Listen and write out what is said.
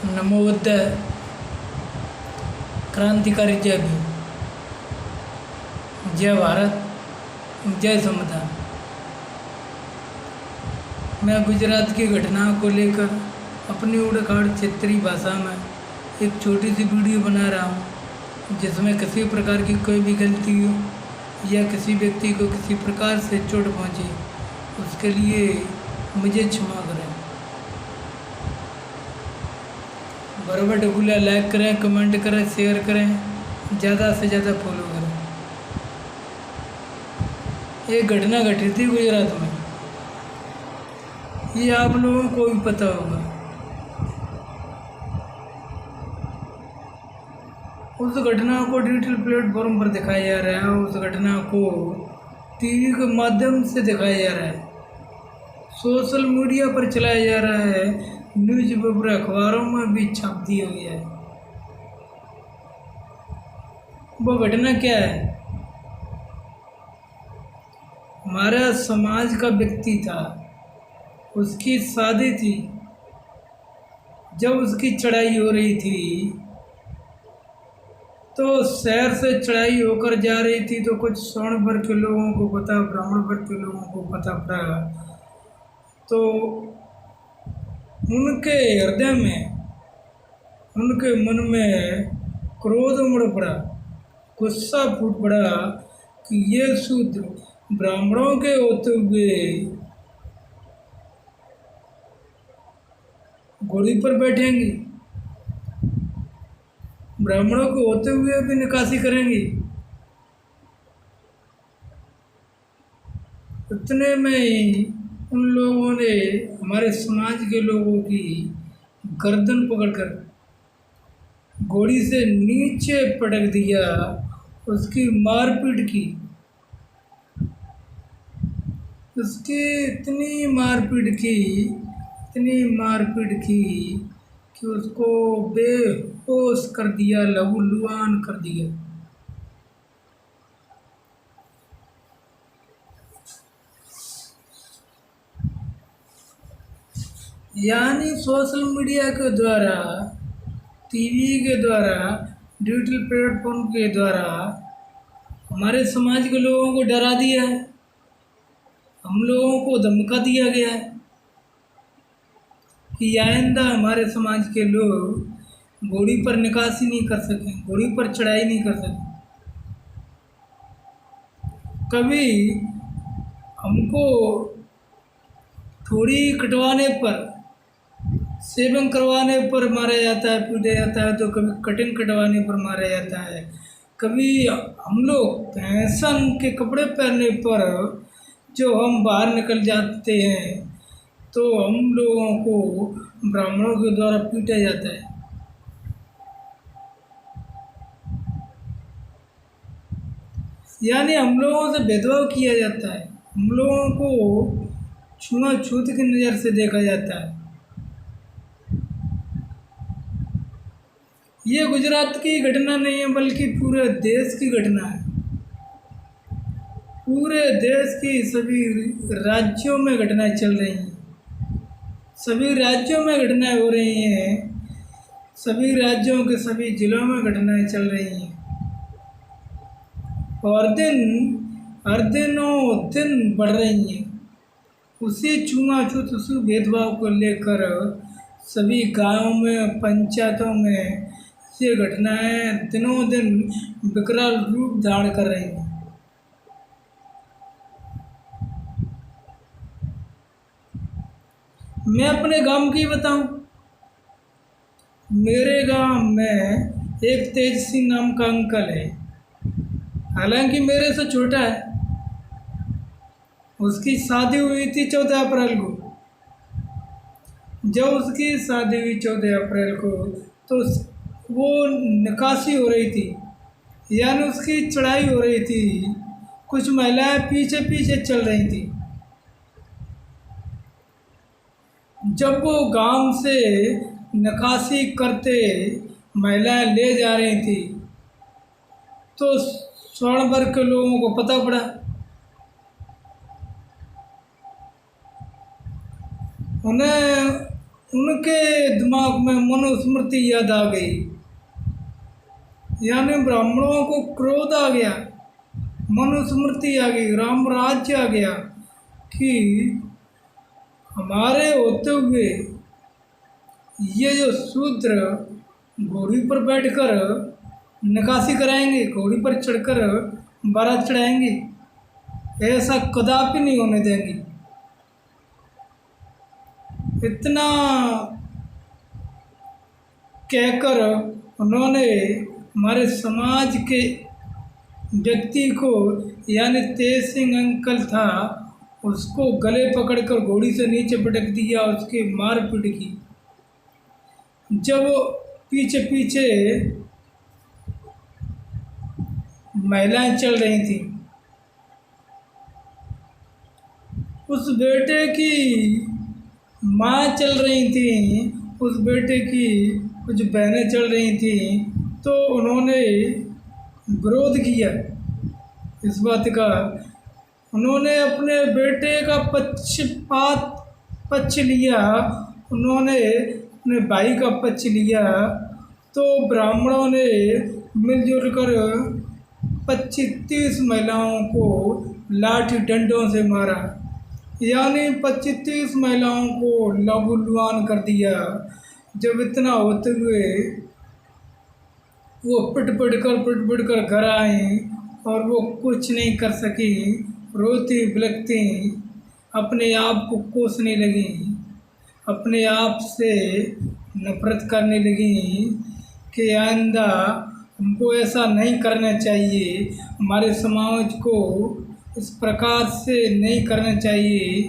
नमोबुद्ध क्रांतिकारी जय भीम, जय भारत, जय संविधान। मैं गुजरात की घटनाओं को लेकर अपनी उड़खाड़ क्षेत्रीय भाषा में एक छोटी सी वीडियो बना रहा हूँ, जिसमें किसी प्रकार की कोई भी गलती हो या किसी व्यक्ति को किसी प्रकार से चोट पहुँचे, उसके लिए मुझे क्षमा करें। बराबर ढगुला लाइक करें, कमेंट करें, शेयर करें, ज़्यादा से ज़्यादा फॉलो करें। एक घटना घटी थी गुजरात में, ये आप लोगों को भी पता होगा। उस घटना को डिजिटल प्लेटफॉर्म पर दिखाया जा रहा है, उस घटना को टीवी के माध्यम से दिखाया जा रहा है, सोशल मीडिया पर चलाया जा रहा है, न्यूज़पेपर अखबारों में भी छाप दिया गया है। वो घटना क्या है? हमारा समाज का व्यक्ति था, उसकी शादी थी। जब उसकी चढ़ाई हो रही थी तो शहर से चढ़ाई होकर जा रही थी, तो कुछ स्वर्ण वर्ग के लोगों को पता, ब्राह्मण वर्ग के लोगों को पता पड़ा, तो उनके हृदय में, उनके मन में क्रोध उमड़ पड़ा, गुस्सा फूट पड़ा कि ये शूद्र ब्राह्मणों के होते हुए घोड़ी पर बैठेंगे, ब्राह्मणों को होते हुए भी निकासी करेंगे। इतने में ही उन लोगों ने हमारे समाज के लोगों की गर्दन पकड़कर घोड़ी से नीचे पटक दिया, उसकी मारपीट की। उसकी इतनी मारपीट की कि उसको बेहोश कर दिया, लहूलुहान कर दिया। यानी सोशल मीडिया के द्वारा, टीवी के द्वारा, डिजिटल प्लेटफॉर्म के द्वारा हमारे समाज के लोगों को डरा दिया है, हम लोगों को धमका दिया गया है कि आइंदा हमारे समाज के लोग घोड़ी पर निकासी नहीं कर सकें, घोड़ी पर चढ़ाई नहीं कर सकें। कभी हमको थोड़ी कटवाने पर, सेविंग करवाने पर मारा जाता है, पीटा जाता है, तो कभी कटिंग कटवाने पर मारा जाता है। कभी हम लोग फैशन के कपड़े पहनने पर, जो हम बाहर निकल जाते हैं, तो हम लोगों को ब्राह्मणों के द्वारा पीटा जाता है। यानी हम लोगों से भेदभाव किया जाता है, हम लोगों को छुआछूत की नज़र से देखा जाता है। ये गुजरात की घटना नहीं है, बल्कि पूरे देश की घटना है। पूरे देश की सभी राज्यों में घटनाएं चल रही हैं, सभी राज्यों में घटनाएं हो रही हैं, सभी राज्यों के सभी जिलों में घटनाएं चल रही हैं, और हर दिन बढ़ रही हैं। उसी छुआछूत, उसी भेदभाव को लेकर सभी गांवों में, पंचायतों में ये घटनाएं दिनों दिन विकराल रूप धारण कर रही हैं। मैं अपने गांव की बताऊं, मेरे गांव में एक तेज सिंह नाम का अंकल है, हालांकि मेरे से छोटा है। उसकी शादी हुई थी 14 अप्रैल को। जब उसकी शादी हुई 14 अप्रैल को, तो वो निकासी हो रही थी, यानी उसकी चढ़ाई हो रही थी। कुछ महिलाएं पीछे पीछे चल रही थी। जब वो गांव से निकासी करते महिलाएं ले जा रही थी, तो स्वर्ण वर्ग के लोगों को पता पड़ा। उन्हें उनके दिमाग में मनुस्मृति याद आ गई, यानी ब्राह्मणों को क्रोध आ गया, मनुस्मृति आ गई, राम राज्य आ गया कि हमारे होते हुए ये जो शूद्र घोड़ी पर बैठकर नकाशी कराएंगे, घोड़ी पर चढ़कर बारात चढ़ाएंगे, ऐसा कदापि नहीं होने देंगे। इतना कहकर उन्होंने हमारे समाज के व्यक्ति को, यानी तेज सिंह अंकल था, उसको गले पकड़कर घोड़ी से नीचे पटक दिया, उसकी मारपीट की। जब पीछे पीछे महिलाएं चल रही थी, उस बेटे की माँ चल रही थी, उस बेटे की कुछ बहनें चल रही थी, तो उन्होंने विरोध किया इस बात का। उन्होंने अपने बेटे का पक्ष लिया, उन्होंने अपने भाई का पक्ष लिया। तो ब्राह्मणों ने मिलजुल कर 25-30 महिलाओं को लाठी डंडों से मारा, यानी 25-30 महिलाओं को लहूलुहान कर दिया। जब इतना होते हुए वो पिट पिट कर घर आए और वो कुछ नहीं कर सकी, रोती बिलखती अपने आप को कोसने लगी, अपने आप से नफरत करने लगी कि आइंदा हमको ऐसा नहीं करना चाहिए, हमारे समाज को इस प्रकार से नहीं करना चाहिए।